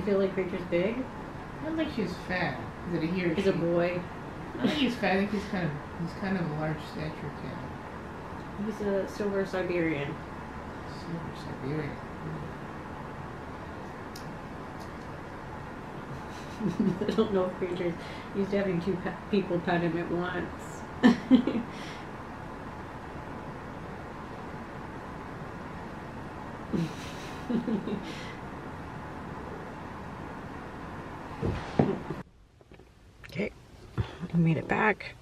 feel like Rachel's big? I don't think she's fat. Is it a he or she? He's a boy. I don't think he's fat. I think he's kind of a large stature cat. He's a silver Siberian. Silver Siberian. I don't know if Rachel's used to having two people pet him at once. Okay, I made it back.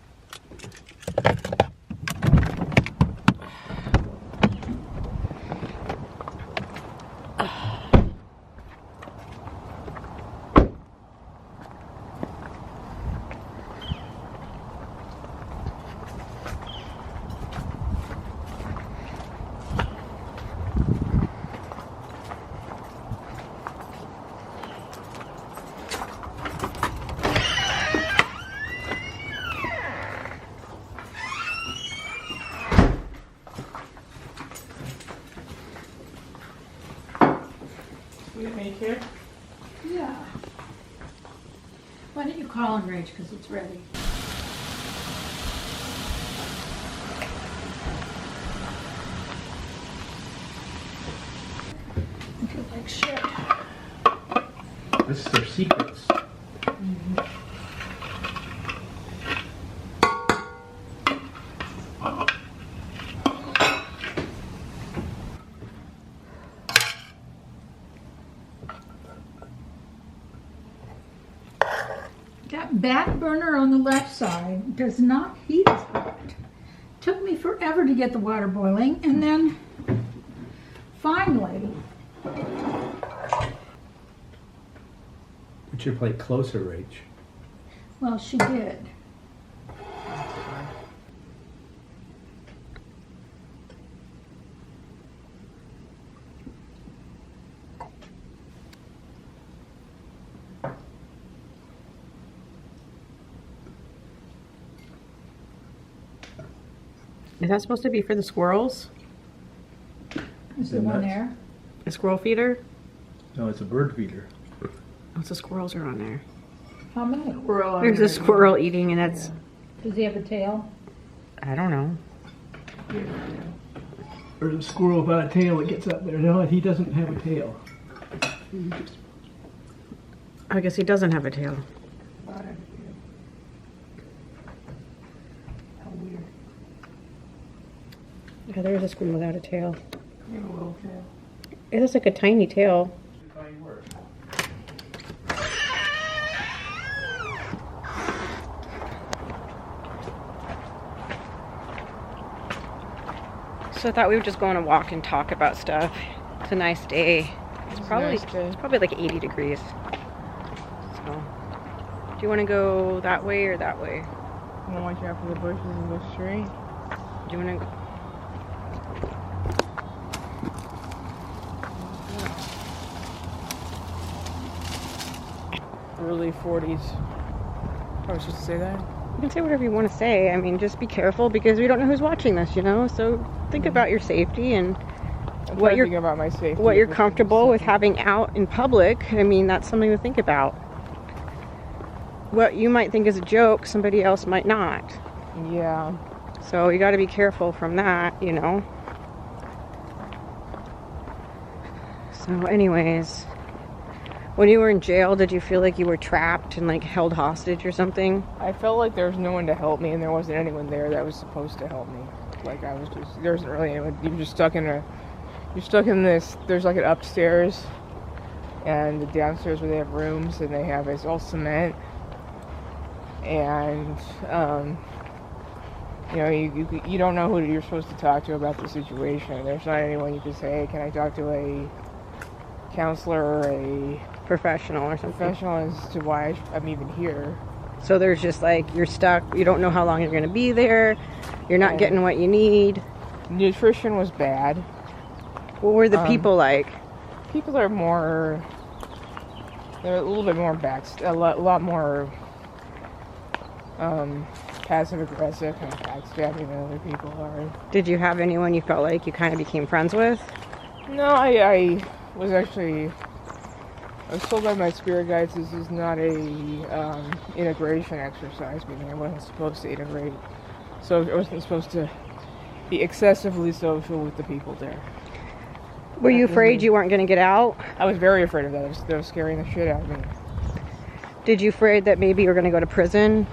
Here? Yeah. Why don't you call and Rach because it's ready. I feel like shit. This is their secrets. That back burner on the left side does not heat as hot. Took me forever to get the water boiling, and then finally. Put your plate closer, Rach. Well, she did. Is that supposed to be for the squirrels? Is the one there? A squirrel feeder? No, it's a bird feeder. Oh, so squirrels are on there. How many? There's a squirrel eating, and that's... Does he have a tail? I don't know. There's a squirrel without a tail that gets up there. No, he doesn't have a tail. I guess he doesn't have a tail. How weird. Yeah, there's a squirrel without a tail. You have a little tail. It looks like a tiny tail. So I thought we would just go on a walk and talk about stuff. It's a nice day. It's probably like 80 degrees. So, do you want to go that way or that way? I'm gonna watch out for the bushes and go straight. Do you want to go? Early 40s. I was supposed to say that. You can say whatever you want to say. I mean, just be careful because we don't know who's watching this, you know? So think about your safety and what you're thinking about my safety. What you're comfortable with having out in public. I mean, that's something to think about. What you might think is a joke, somebody else might not. Yeah. So you got to be careful from that, you know? So anyways, when you were in jail, did you feel like you were trapped and like held hostage or something? I felt like there was no one to help me, and there wasn't anyone there that was supposed to help me. Like I was just, there wasn't really anyone. You're just stuck in this. There's like an upstairs, and the downstairs where they have rooms, and they have it's all cement, and you know you don't know who you're supposed to talk to about the situation. There's not anyone you can say, hey, can I talk to a counselor or a Professional or something. Professional as to why I'm even here. So there's just like, you're stuck, you don't know how long you're going to be there, you're not getting what you need. Nutrition was bad. What were the people like? People are more, they're a little bit more a lot more passive aggressive and backstabbing than other people are. Did you have anyone you felt like you kind of became friends with? No, I was actually I was told by my spirit guides this is not a integration exercise, meaning I wasn't supposed to integrate. So I wasn't supposed to be excessively social with the people there. Were you afraid you weren't going to get out? I was very afraid of that. That was scaring the shit out of me. Did you afraid that maybe you were going to go to prison?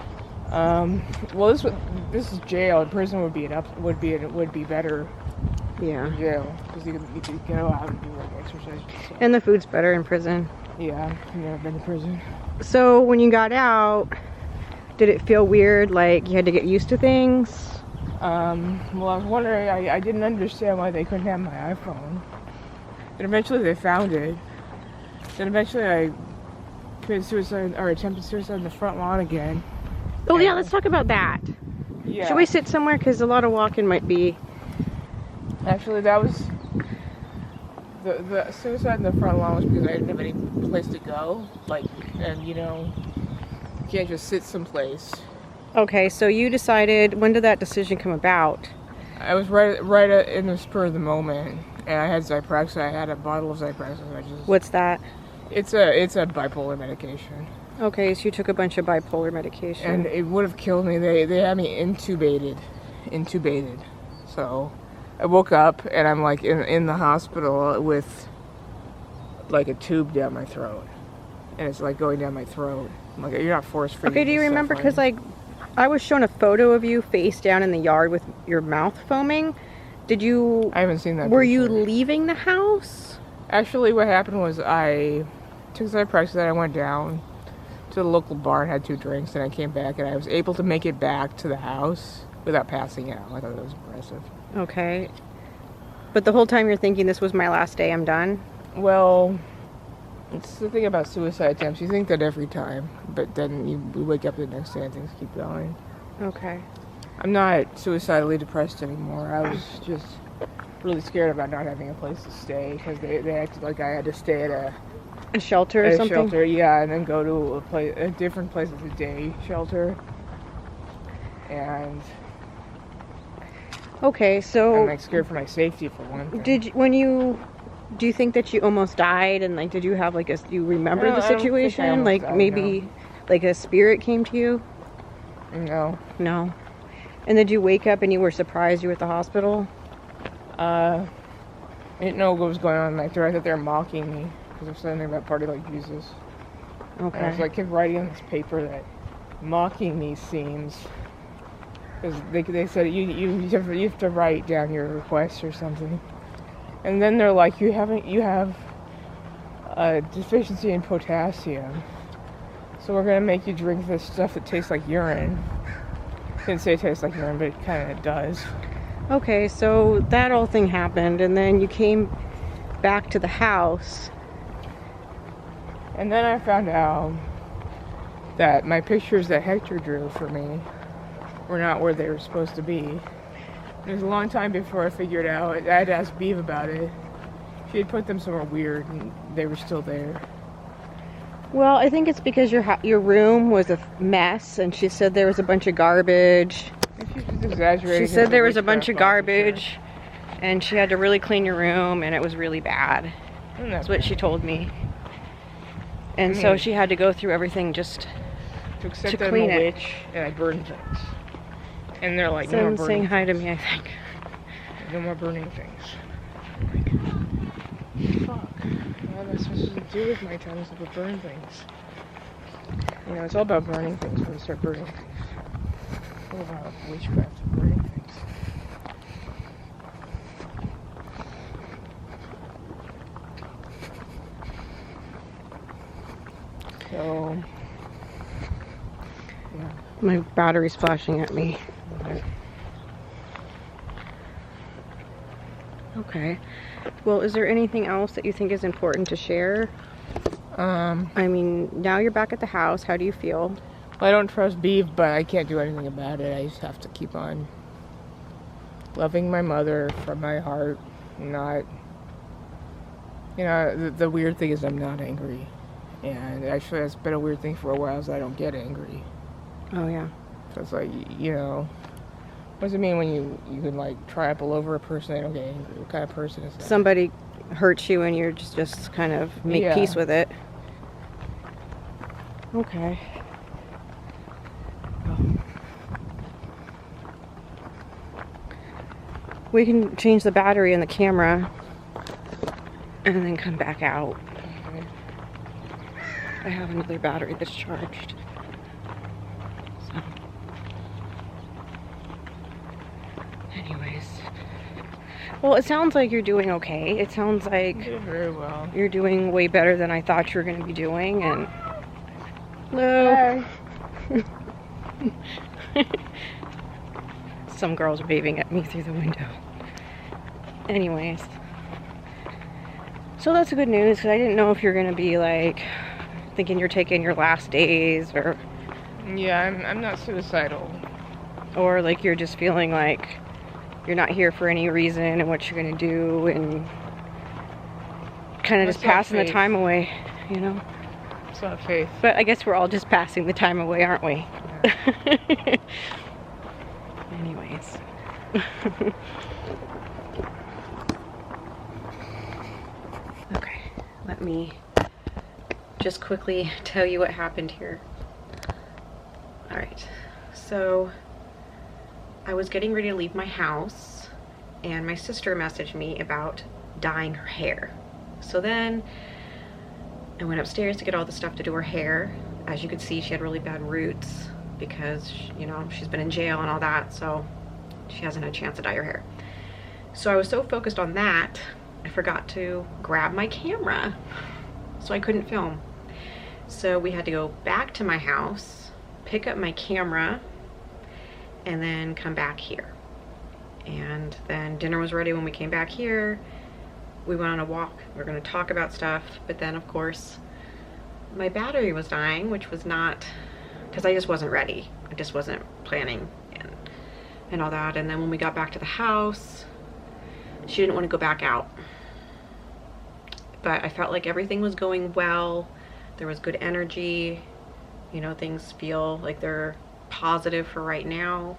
Well, this is jail. Prison would be better. Yeah. In jail, because you could go out and do like exercise. And the food's better in prison. Yeah, I've never been to prison. So when you got out, did it feel weird? Like you had to get used to things? Well, I was wondering. I didn't understand why they couldn't have my iPhone. And eventually they found it. Then eventually I committed suicide or attempted suicide in the front lawn again. Oh yeah, let's talk about that. Yeah. Should we sit somewhere? Because a lot of walking might be... Actually, that was... The suicide in the front lawn was because I didn't have any place to go. Like, and you know, you can't just sit someplace. Okay, so you decided... When did that decision come about? I was right in the spur of the moment. And I had Zyprexa. I had a bottle of Zyprexa. I just... What's that? It's a bipolar medication. Okay, so you took a bunch of bipolar medication. And it would have killed me. They had me intubated. So I woke up and I'm like in the hospital with like a tube down my throat. And it's like going down my throat. I'm like, you're not force free. Okay, do you remember? Because like I was shown a photo of you face down in the yard with your mouth foaming. Did you... I haven't seen that. Were you leaving the house? Actually, what happened was I took Zyprexa, then I went down to the local bar and had 2 drinks, and I came back and I was able to make it back to the house without passing out. I thought that was impressive. Okay. But the whole time you're thinking this was my last day, I'm done? Well, it's the thing about suicide attempts. You think that every time, but then you wake up the next day and things keep going. Okay. I'm not suicidally depressed anymore. I was just really scared about not having a place to stay because they acted like I had to stay at a shelter or something? Shelter, yeah, and then go to a different place as a day shelter. And okay, so I'm like scared for my safety for one thing. Do you think that you almost died, and like did you have like you remember No, the I don't think I situation? almost Like died, maybe no. like a spirit came to you? No. And did you wake up and you were surprised you were at the hospital? I didn't know what was going on in my throat. I thought they were mocking me because I was saying about party like Jesus. Okay. And I was like, kept writing on this paper that mocking me seems, because they said you have to write down your request or something, and then they're like, you have a deficiency in potassium, so we're gonna make you drink this stuff that tastes like urine. Didn't say it tastes like urine, but it kind of does. Okay, so that whole thing happened, and then you came back to the house. And then I found out that my pictures that Hector drew for me were not where they were supposed to be. It was a long time before I figured out. I had to ask Beav about it. She had put them somewhere weird, and they were still there. Well, I think it's because your room was a mess, and she said there was a bunch of garbage. She's just exaggerating. She said there was a bunch of garbage, and she had to really clean your room, and it was really bad. That's what she told me. And so she had to go through everything just to accept to that clean I'm a it. witch, and I burned things. And they're like, no more Someone's saying burning hi to me, I think. No more burning things. Fuck. What am I supposed to do with my time except for burn things? You know, it's all about burning things when you start burning things. It's all about witchcraft and burning things. So, yeah. My battery's flashing at me. Okay. Well, is there anything else that you think is important to share? I mean, now you're back at the house. How do you feel? Well, I don't trust Beav, but I can't do anything about it. I just have to keep on loving my mother from my heart. Not, you know, the weird thing is I'm not angry. And actually, that's been a weird thing for a while, is I don't get angry. Oh, yeah. So it's like, you know, what does it mean when you can, like, trample over a person and they don't get angry? What kind of person is that? Somebody hurts you and you're just kind of make peace with it. Okay. We can change the battery in the camera and then come back out. Okay. I have another battery that's charged. So. Anyways. Well, it sounds like you're doing okay. It sounds like You did very well. you're doing way better than I thought you were going to be doing. And hello. Some girls waving at me through the window. Anyways. So that's good news, because I didn't know if you're going to be like thinking you're taking your last days, or Yeah, I'm not suicidal. or like you're just feeling like you're not here for any reason and what you're going to do, and kind of just What's that passing the faith? time away, you know. It's not faith. But I guess we're all just passing the time away, aren't we? Yeah. Anyways. Okay, let me just quickly tell you what happened here. All right, so I was getting ready to leave my house and my sister messaged me about dyeing her hair. So then I went upstairs to get all the stuff to do her hair. As you could see, she had really bad roots because, you know, she's been in jail and all that, so she hasn't had a chance to dye her hair. So I was so focused on that, I forgot to grab my camera, so I couldn't film. So we had to go back to my house, pick up my camera, and then come back here. And then dinner was ready when we came back here. We went on a walk. We were going to talk about stuff, but then of course my battery was dying, which was not, because I just wasn't ready. I just wasn't planning and all that. And then when we got back to the house, she didn't want to go back out. But I felt like everything was going well. There was good energy. You know, things feel like they're positive for right now.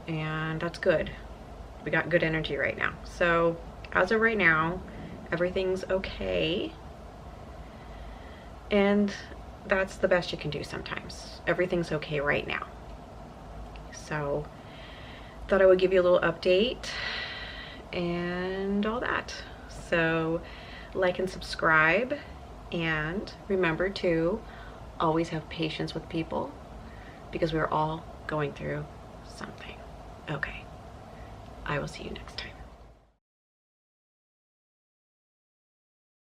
And that's good. We got good energy right now. So as of right now, everything's okay. And that's the best you can do sometimes. Everything's okay right now. So thought I would give you a little update and all that. So like and subscribe, and remember to always have patience with people, because we're all going through something. Okay, I will see you next time.